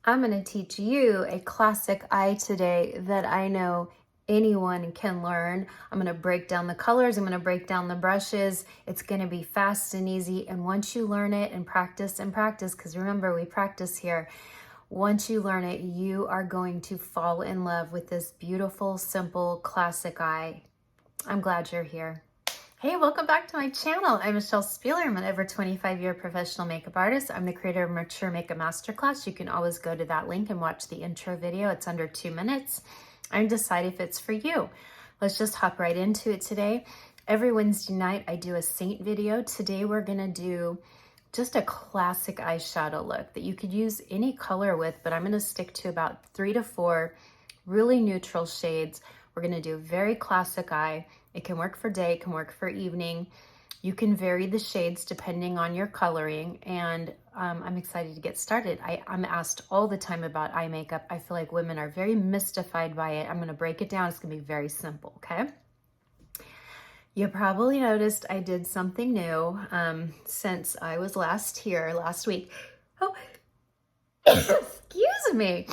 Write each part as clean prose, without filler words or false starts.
I'm going to teach you a classic eye today that I know anyone can learn. I'm going to break down the colors. I'm going to break down the brushes. It's going to be fast and easy. And once you learn it and practice, because remember, we practice here. Once you learn it, you are going to fall in love with this beautiful, simple, classic eye. I'm glad you're here. Hey, welcome back to my channel. I'm Michelle Spieler. I'm an over 25-year professional makeup artist. I'm the creator of Mature Makeup Masterclass. You can always go to that link and watch the intro video. It's under 2 minutes and decide if it's for you. Let's just hop right into it today. Every Wednesday night, I do a Seint video. Today, we're gonna do just a classic eyeshadow look that you could use any color with, but I'm gonna stick to about 3 to 4 really neutral shades. We're gonna do a very classic eye. It can work for day, it can work for evening. You can vary the shades depending on your coloring, and I'm excited to get started. I'm asked all the time about eye makeup. I feel like women are very mystified by it. I'm gonna break it down. It's gonna be very simple, okay? You probably noticed I did something new since I was last week. Oh, excuse me,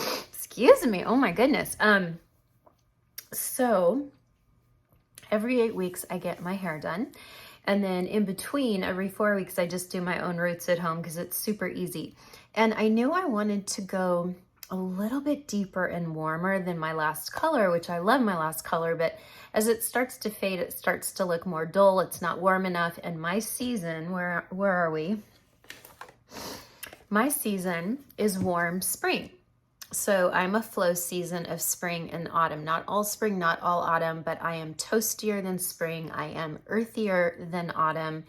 oh my goodness. So every 8 weeks I get my hair done. And then in between, every 4 weeks, I just do my own roots at home because it's super easy. And I knew I wanted to go a little bit deeper and warmer than my last color, which I love my last color, but as it starts to fade, it starts to look more dull. It's not warm enough. And my season, where are we? My season is warm spring. So I'm a flow season of spring and autumn. Not all spring, not all autumn, but I am toastier than spring. I am earthier than autumn.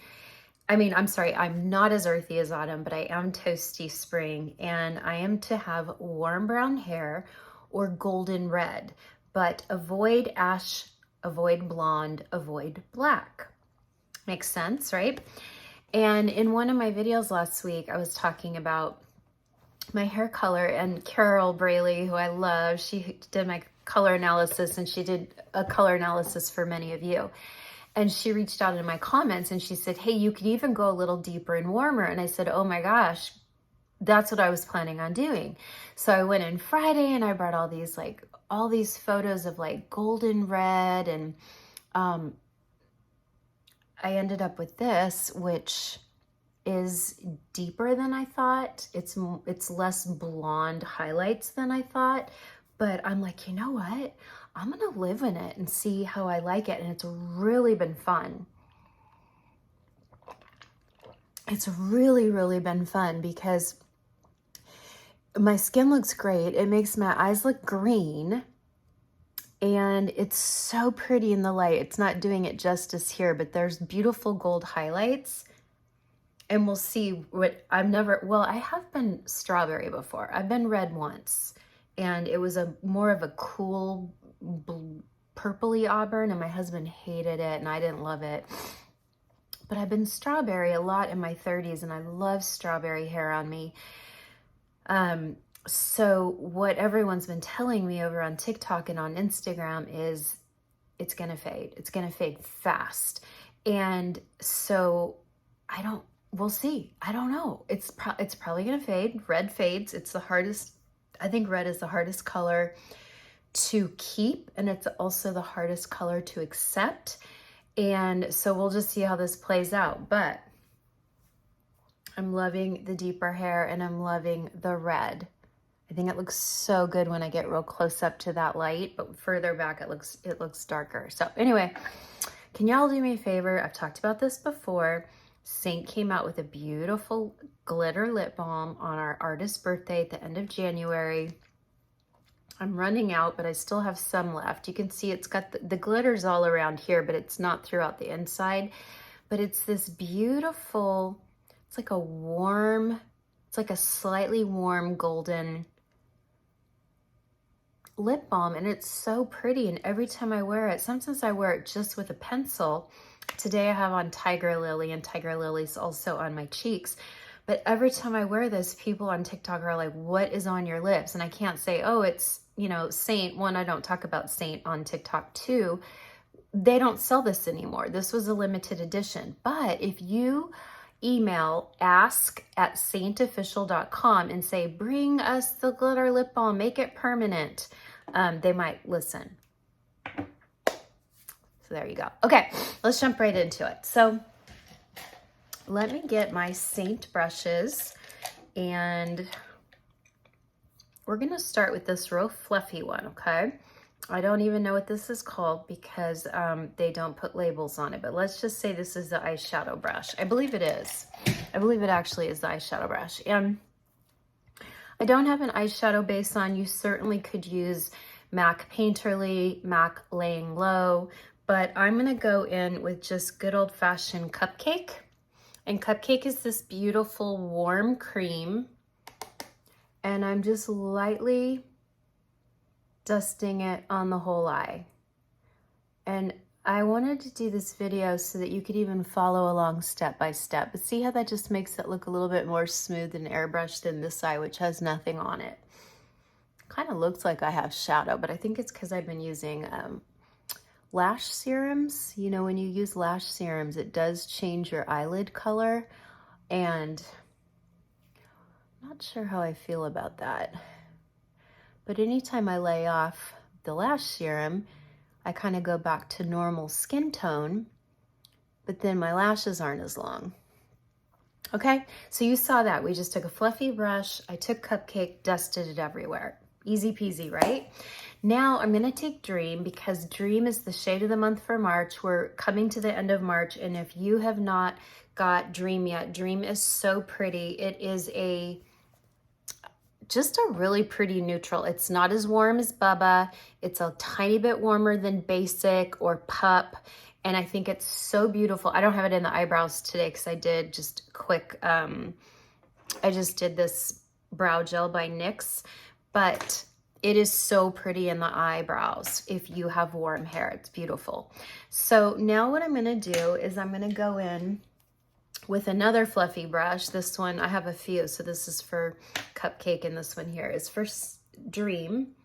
I'm not as earthy as autumn, but I am toasty spring. And I am to have warm brown hair or golden red, but avoid ash, avoid blonde, avoid black. Makes sense, right? And in one of my videos last week, I was talking about my hair color, and Carol Braley, who I love, she did my color analysis, and she did a color analysis for many of you. And she reached out in my comments and she said, hey, you can even go a little deeper and warmer. And I said, oh my gosh, that's what I was planning on doing. So I went in Friday and I brought all these photos of like golden red, and I ended up with this, which is deeper than I thought. It's less blonde highlights than I thought, but I'm like, you know what? I'm gonna live in it and see how I like it. And it's really been fun. It's really, really been fun because my skin looks great. It makes my eyes look green, and it's so pretty in the light. It's not doing it justice here, but there's beautiful gold highlights. And we'll see what I have been strawberry before. I've been red once, and it was more of a cool purpley auburn, and my husband hated it and I didn't love it. But I've been strawberry a lot in my 30s, and I love strawberry hair on me. So what everyone's been telling me over on TikTok and on Instagram is it's gonna fade. It's gonna fade fast. And so we'll see. I don't know. It's probably gonna fade. Red fades. It's the hardest. I think red is the hardest color to keep, and it's also the hardest color to accept. And so we'll just see how this plays out. But I'm loving the deeper hair, and I'm loving the red. I think it looks so good when I get real close up to that light, but further back it looks darker. So anyway, can y'all do me a favor? I've talked about this before. Seint came out with a beautiful glitter lip balm on our artist's birthday at the end of January. I'm running out, but I still have some left. You can see it's got the glitters all around here, but it's not throughout the inside. But it's this beautiful, it's like a slightly warm golden lip balm, and it's so pretty. And every time I wear it, sometimes I wear it just with a pencil. Today I have on Tiger Lily, and Tiger Lily's also on my cheeks. But every time I wear this, people on TikTok are like, what is on your lips? And I can't say, oh, it's, Seint. One, I don't talk about Seint on TikTok. Two, they don't sell this anymore. This was a limited edition. But if you email ask@seintofficial.com and say, bring us the glitter lip balm, make it permanent, they might listen. So there you go. Okay, let's jump right into it. So let me get my Seint brushes, and we're gonna start with this real fluffy one, okay? I don't even know what this is called because they don't put labels on it, but let's just say this is the eyeshadow brush. I believe it is. I believe it actually is the eyeshadow brush. And I don't have an eyeshadow base on. You certainly could use MAC Painterly, MAC Laying Low, but I'm gonna go in with just good old-fashioned Cupcake. And Cupcake is this beautiful warm cream. And I'm just lightly dusting it on the whole eye. And I wanted to do this video so that you could even follow along step by step. But see how that just makes it look a little bit more smooth and airbrushed than this eye, which has nothing on it. Kind of looks like I have shadow, but I think it's because I've been using lash serums. You know, when you use lash serums, it does change your eyelid color. And I'm not sure how I feel about that. But anytime I lay off the lash serum, I kind of go back to normal skin tone, but then my lashes aren't as long. Okay, so you saw that. We just took a fluffy brush, I took Cupcake, dusted it everywhere. Easy peasy, right? Now I'm gonna take Dream, because Dream is the shade of the month for March. We're coming to the end of March, and if you have not got Dream yet, Dream is so pretty. It is just a really pretty neutral. It's not as warm as Bubba. It's a tiny bit warmer than Basic or Pup. And I think it's so beautiful. I don't have it in the eyebrows today because I did just quick, I just did this brow gel by NYX, but it is so pretty in the eyebrows if you have warm hair. It's beautiful. So now what I'm gonna do is I'm gonna go in with another fluffy brush. This one, I have a few, so this is for Cupcake, and this one here is for Dream.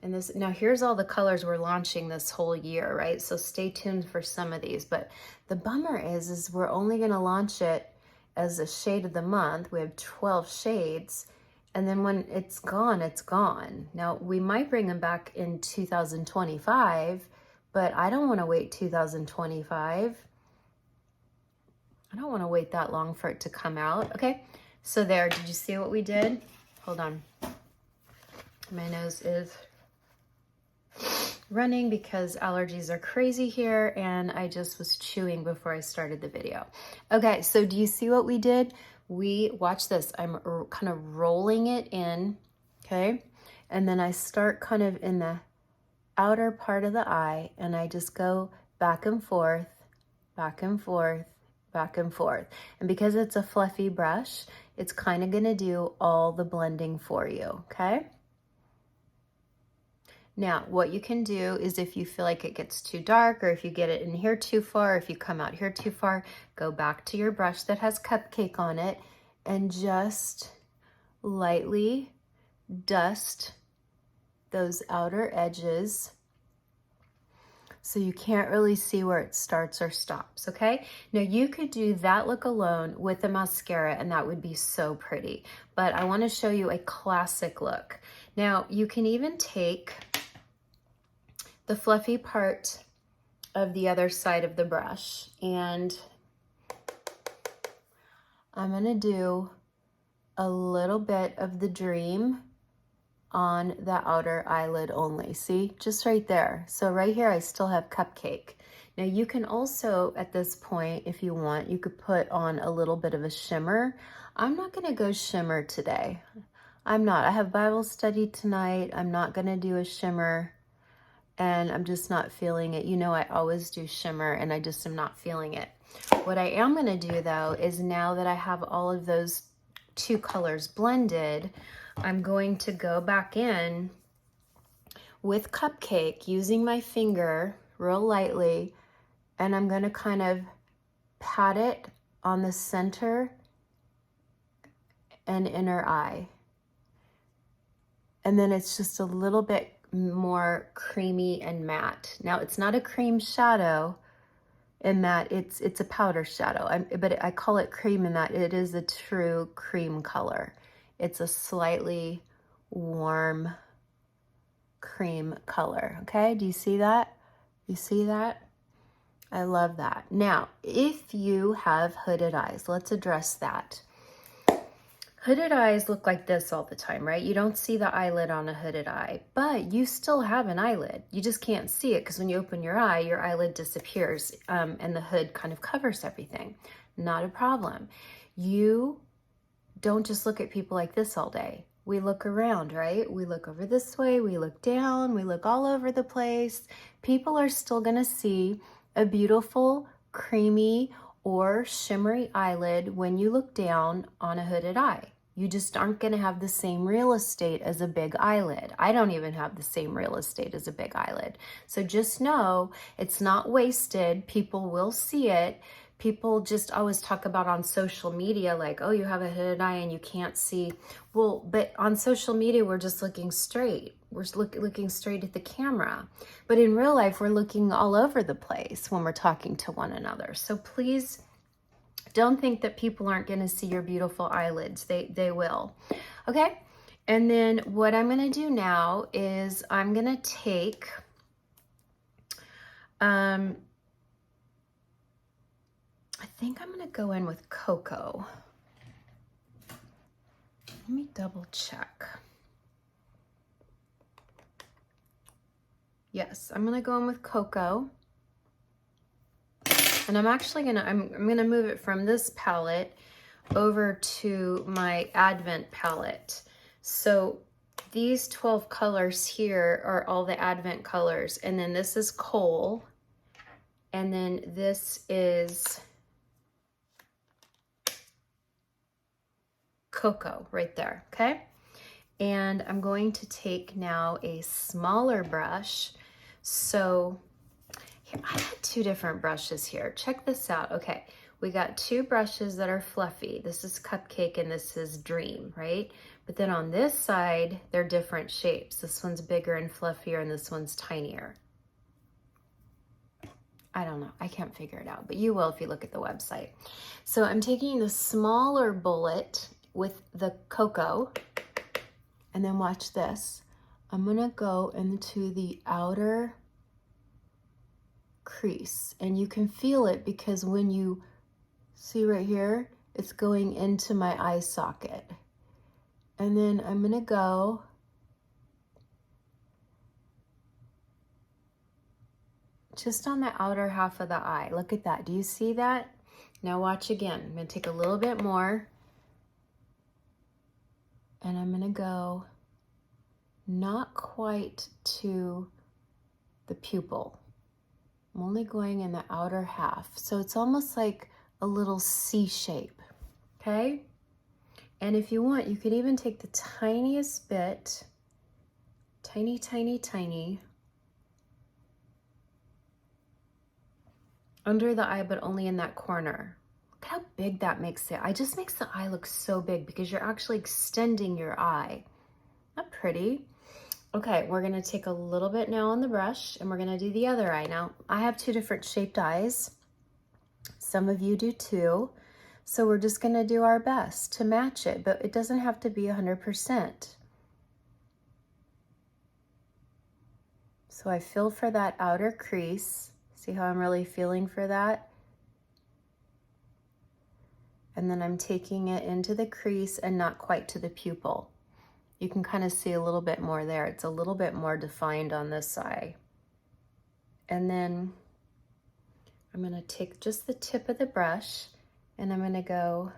And this, now here's all the colors we're launching this whole year, right? So stay tuned for some of these, but the bummer is we're only gonna launch it as a shade of the month. We have 12 shades, and then when it's gone, it's gone. Now, we might bring them back in 2025, but I don't wanna wait 2025. I don't want to wait that long for it to come out. Okay, so there, did you see what we did? Hold on. My nose is running because allergies are crazy here, and I just was chewing before I started the video. Okay, so do you see what we did? Watch this. I'm kind of rolling it in, okay? And then I start kind of in the outer part of the eye, and I just go back and forth, back and forth, back and forth. And because it's a fluffy brush, it's kind of gonna do all the blending for you, okay? Now, what you can do is if you feel like it gets too dark, or if you get it in here too far, if you come out here too far, go back to your brush that has Cupcake on it and just lightly dust those outer edges so you can't really see where it starts or stops, okay? Now you could do that look alone with a mascara, and that would be so pretty, but I wanna show you a classic look. Now you can even take the fluffy part of the other side of the brush, and I'm gonna do a little bit of the Dream on the outer eyelid only. See, just right there. So right here, I still have Cupcake. Now you can also, at this point, if you want, you could put on a little bit of a shimmer. I'm not gonna go shimmer today. I'm not. I have Bible study tonight. I'm not gonna do a shimmer, and I'm just not feeling it. You know, I always do shimmer, and I just am not feeling it. What I am gonna do though, is now that I have all of those two colors blended, I'm going to go back in with Cupcake using my finger real lightly, and I'm gonna kind of pat it on the center and inner eye. And then it's just a little bit more creamy and matte. Now it's not a cream shadow, in that it's a powder shadow. But I call it cream in that it is a true cream color. It's a slightly warm cream color. Okay, do you see that? You see that? I love that. Now, if you have hooded eyes, let's address that. Hooded eyes look like this all the time, right? You don't see the eyelid on a hooded eye, but you still have an eyelid. You just can't see it because when you open your eye, your eyelid disappears and the hood kind of covers everything. Not a problem. You don't just look at people like this all day. We look around, right? We look over this way, we look down, we look all over the place. People are still gonna see a beautiful, creamy, or shimmery eyelid when you look down on a hooded eye. You just aren't gonna have the same real estate as a big eyelid. I don't even have the same real estate as a big eyelid. So just know it's not wasted. People will see it. People just always talk about on social media, like, oh, you have a hooded eye and you can't see. Well, but on social media, we're just looking straight. We're looking straight at the camera. But in real life, we're looking all over the place when we're talking to one another. So please don't think that people aren't going to see your beautiful eyelids. They will. Okay? And then what I'm going to do now is I'm going to take I think I'm going to go in with Cocoa. Let me double check. Yes, I'm going to go in with Cocoa. And I'm actually going to, I'm going to move it from this palette over to my Advent palette. So these 12 colors here are all the Advent colors. And then this is Coal. And then this is Cocoa right there, okay? And I'm going to take now a smaller brush. So here, I had two different brushes here. Check this out. Okay, we got two brushes that are fluffy. This is Cupcake and this is Dream, right? But then on this side, they're different shapes. This one's bigger and fluffier and this one's tinier. I don't know, I can't figure it out, but you will if you look at the website. So I'm taking the smaller bullet with the Cocoa, and then watch this. I'm gonna go into the outer crease, and you can feel it because when you see right here, it's going into my eye socket. And then I'm gonna go just on the outer half of the eye. Look at that, do you see that? Now watch again. I'm gonna take a little bit more and I'm gonna go not quite to the pupil. I'm only going in the outer half. So it's almost like a little C shape, okay? And if you want, you could even take the tiniest bit, tiny, tiny, tiny, under the eye, but only in that corner. Look how big that makes it. It just makes the eye look so big because you're actually extending your eye. Not pretty. Okay, we're gonna take a little bit now on the brush and we're gonna do the other eye. Now, I have two different shaped eyes. Some of you do too. So we're just gonna do our best to match it, but it doesn't have to be 100%. So I feel for that outer crease. See how I'm really feeling for that? And then I'm taking it into the crease and not quite to the pupil. You can kind of see a little bit more there. It's a little bit more defined on this eye. And then I'm gonna take just the tip of the brush and I'm gonna go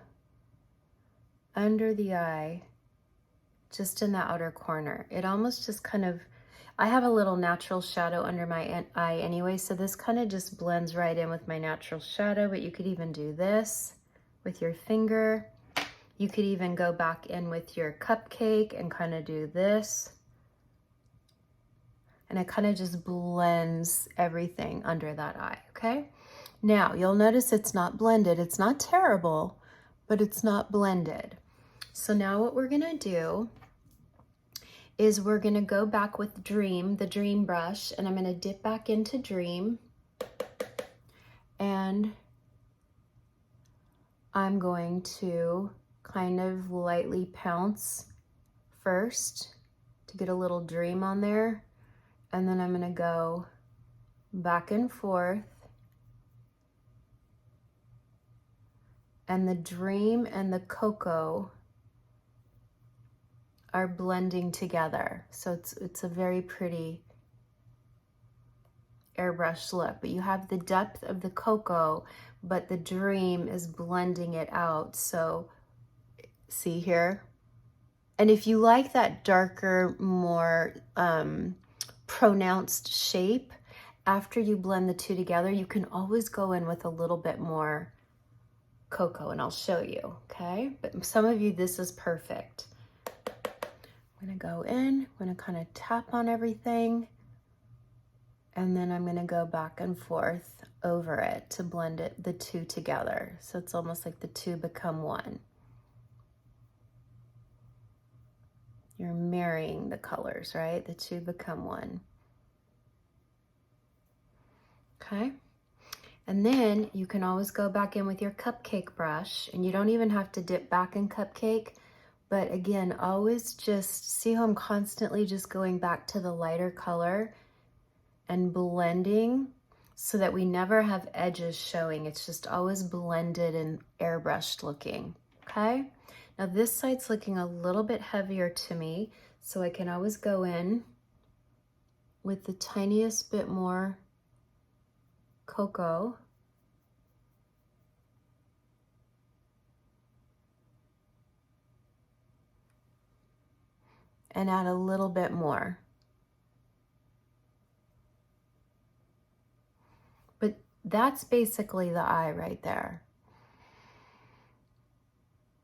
under the eye, just in the outer corner. It almost just kind of, I have a little natural shadow under my eye anyway, so this kind of just blends right in with my natural shadow, but you could even do this with your finger. You could even go back in with your Cupcake and kind of do this. And it kind of just blends everything under that eye, okay? Now, you'll notice it's not blended. It's not terrible, but it's not blended. So now what we're gonna do is we're gonna go back with Dream, the Dream brush, and I'm gonna dip back into Dream. And And I'm going to kind of lightly pounce first to get a little dream on there. And then I'm gonna go back and forth. And the dream and the cocoa are blending together. So it's a very pretty airbrush look, but you have the depth of the cocoa, but the dream is blending it out. So see here? And if you like that darker, more pronounced shape, after you blend the two together, you can always go in with a little bit more cocoa, and I'll show you, okay? But some of you, this is perfect. I'm gonna go in, I'm gonna kind of tap on everything, and then I'm gonna go back and forth over it to blend it, the two together. So it's almost like the two become one. You're marrying the colors, right? The two become one. Okay. And then you can always go back in with your cupcake brush, and you don't even have to dip back in cupcake. But again, always just see how I'm constantly just going back to the lighter color and blending so that we never have edges showing. It's just always blended and airbrushed looking, okay? Now this side's looking a little bit heavier to me, so I can always go in with the tiniest bit more cocoa. And add a little bit more. But that's basically the eye right there.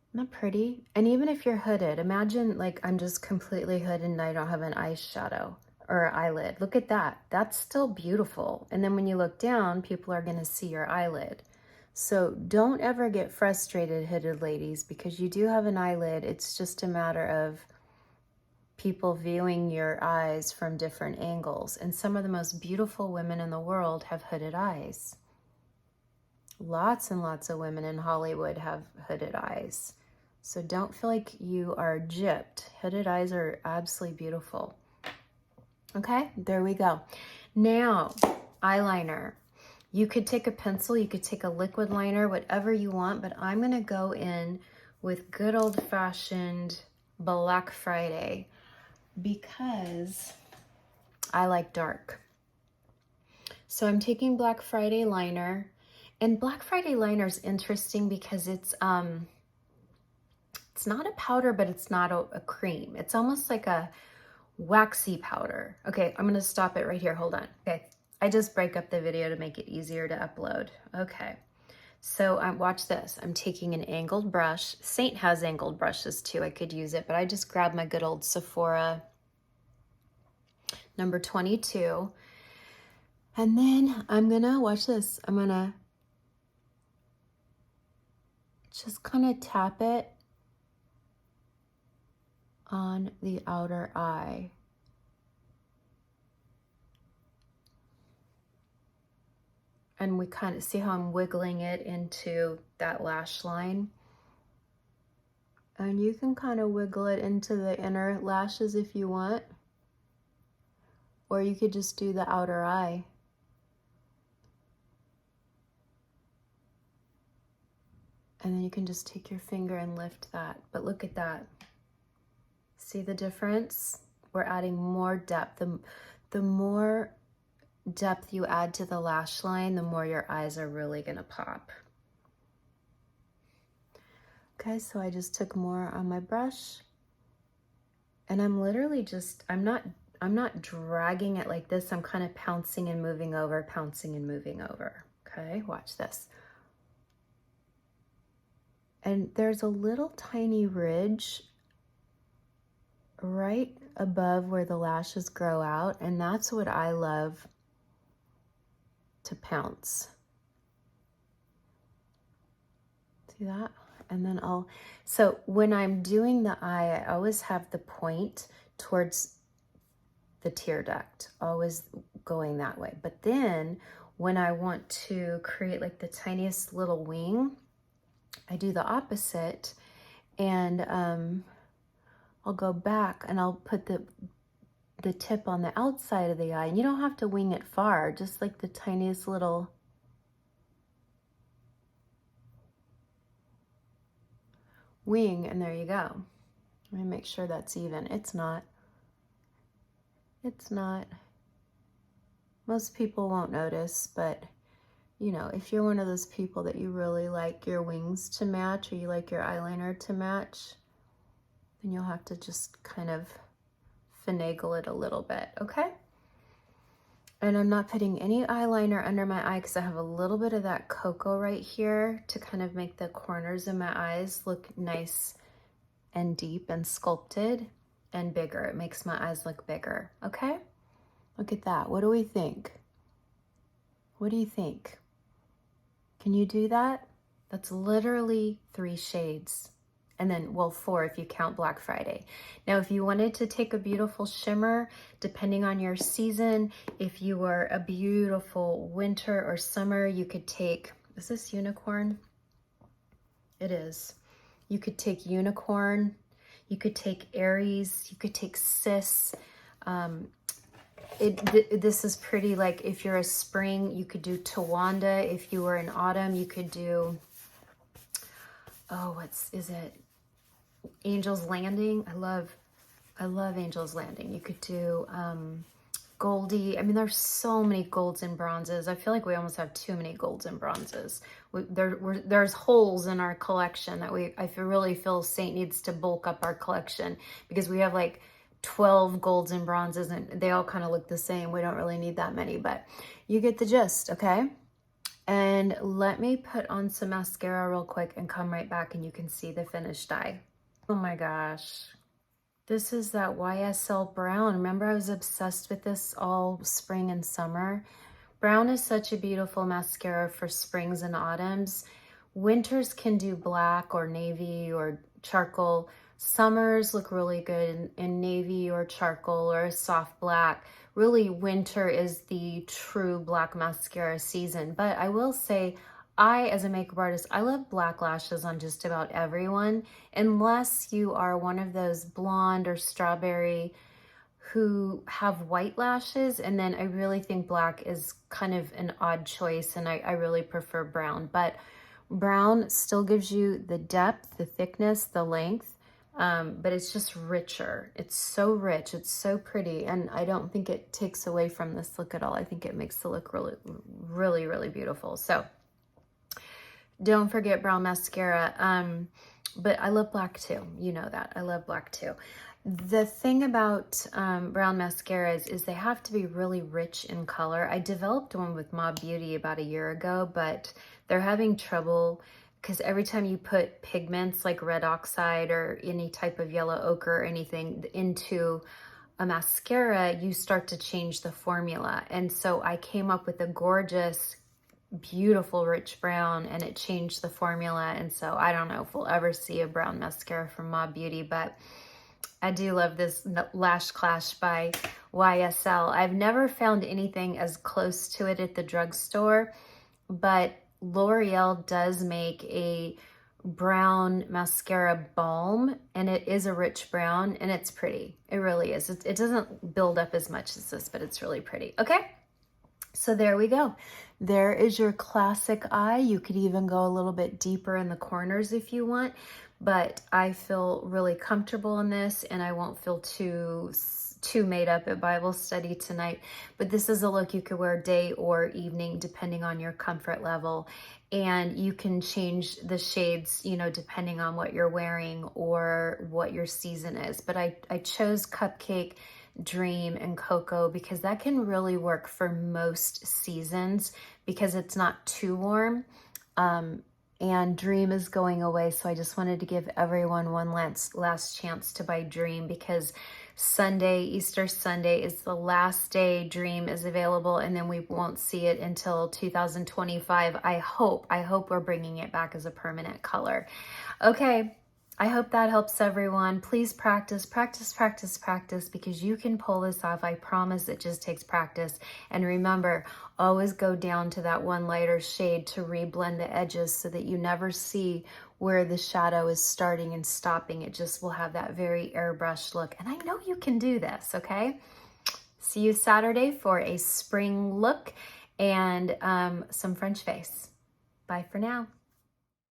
Isn't that pretty? And even if you're hooded, imagine like I'm just completely hooded and I don't have an eyeshadow or eyelid. Look at that. That's still beautiful. And then when you look down, people are going to see your eyelid. So don't ever get frustrated, hooded ladies, because you do have an eyelid. It's just a matter of people viewing your eyes from different angles. And some of the most beautiful women in the world have hooded eyes. Lots and lots of women in Hollywood have hooded eyes. So don't feel like you are gypped. Hooded eyes are absolutely beautiful. Okay, there we go. Now, eyeliner. You could take a pencil, you could take a liquid liner, whatever you want, but I'm gonna go in with good old-fashioned Black Friday because I like dark. So I'm taking Black Friday liner, and Black Friday liner is interesting because it's not a powder, but it's not a cream. It's almost like a waxy powder. Okay, I'm gonna stop it right here, hold on. Okay, I just break up the video to make it easier to upload. Okay, so watch this. I'm taking an angled brush. Seint has angled brushes too, I could use it, but I just grabbed my good old Sephora number 22. And then I'm gonna, watch this, I'm gonna just kind of tap it on the outer eye. And we kind of see how I'm wiggling it into that lash line. And you can kind of wiggle it into the inner lashes if you want. Or you could just do the outer eye. And then you can just take your finger and lift that. But look at that. See the difference? We're adding more depth. The more depth you add to the lash line, the more your eyes are really gonna pop. Okay, so I just took more on my brush, and I'm literally just, I'm not dragging it like this. I'm kind of pouncing and moving over, pouncing and moving over. Okay, watch this. And there's a little tiny ridge right above where the lashes grow out, and that's what I love to pounce. See that? And then so when I'm doing the eye, I always have the point towards the tear duct, always going that way. But then when I want to create like the tiniest little wing, I do the opposite, and I'll go back and I'll put the tip on the outside of the eye. And you don't have to wing it far, just like the tiniest little wing, and there you go. Let me make sure that's even. It's not. It's not. Most people won't notice, but you know, if you're one of those people that you really like your wings to match, or you like your eyeliner to match, then you'll have to just kind of finagle it a little bit, okay? And I'm not putting any eyeliner under my eye because I have a little bit of that cocoa right here to kind of make the corners of my eyes look nice and deep and sculpted and bigger. It makes my eyes look bigger, okay? Look at that. What do we think? What do you think? Can you do that? That's literally 3 shades. And then, well, 4 if you count Black Friday. Now, if you wanted to take a beautiful shimmer, depending on your season, if you were a beautiful winter or summer, you could take, is this unicorn? It is. You could take unicorn, you could take Aries, you could take cis. This is pretty, like if you're a spring, you could do Tawanda. If you were in autumn, you could do, oh, is it? Angel's Landing. I love Angel's Landing. You could do Goldie. I mean, there's so many golds and bronzes. I feel like we almost have too many golds and bronzes. There's holes in our collection that I really feel Seint needs to bulk up our collection, because we have like 12 golds and bronzes and they all kind of look the same. We don't really need that many, but you get the gist, okay? And let me put on some mascara real quick and come right back and you can see the finished eye. Oh my gosh. This is that YSL Brown. Remember, I was obsessed with this all spring and summer. Brown is such a beautiful mascara for springs and autumns. Winters can do black or navy or charcoal. Summers look really good in navy or charcoal or a soft black. Really, winter is the true black mascara season. But I will say, as a makeup artist, I love black lashes on just about everyone, unless you are one of those blonde or strawberry who have white lashes. And then I really think black is kind of an odd choice, and I really prefer brown. But brown still gives you the depth, the thickness, the length, but it's just richer. It's so rich. It's so pretty. And I don't think it takes away from this look at all. I think it makes the look really, really, really beautiful. So don't forget brown mascara. But I love black too. You know that. I love black too. The thing about brown mascaras is they have to be really rich in color. I developed one with Mob Beauty about a year ago, but they're having trouble because every time you put pigments like red oxide or any type of yellow ochre or anything into a mascara, you start to change the formula. And so I came up with a gorgeous, beautiful rich brown, and it changed the formula. And so I don't know if we'll ever see a brown mascara from Mob Beauty, but I do love this Lash Clash by YSL. I've never found anything as close to it at the drugstore, but L'Oreal does make a brown mascara balm, and it is a rich brown, and it's pretty. It really is. It doesn't build up as much as this, but it's really pretty. Okay, so there we go. There is your classic eye. You could even go a little bit deeper in the corners if you want, but I feel really comfortable in this, and I won't feel too made up at Bible study tonight. But this is a look you could wear day or evening depending on your comfort level, and you can change the shades, you know, depending on what you're wearing or what your season is. But I chose Cupcake, Dream, and Cocoa because that can really work for most seasons because it's not too warm. And Dream is going away, so I just wanted to give everyone one last chance to buy Dream because Sunday, Easter Sunday, is the last day Dream is available, and then we won't see it until 2025. I hope we're bringing it back as a permanent color. Okay, I hope that helps everyone. Please practice, practice, practice, practice, because you can pull this off. I promise it just takes practice. And remember, always go down to that one lighter shade to reblend the edges so that you never see where the shadow is starting and stopping. It just will have that very airbrushed look. And I know you can do this, okay? See you Saturday for a spring look and some French face. Bye for now.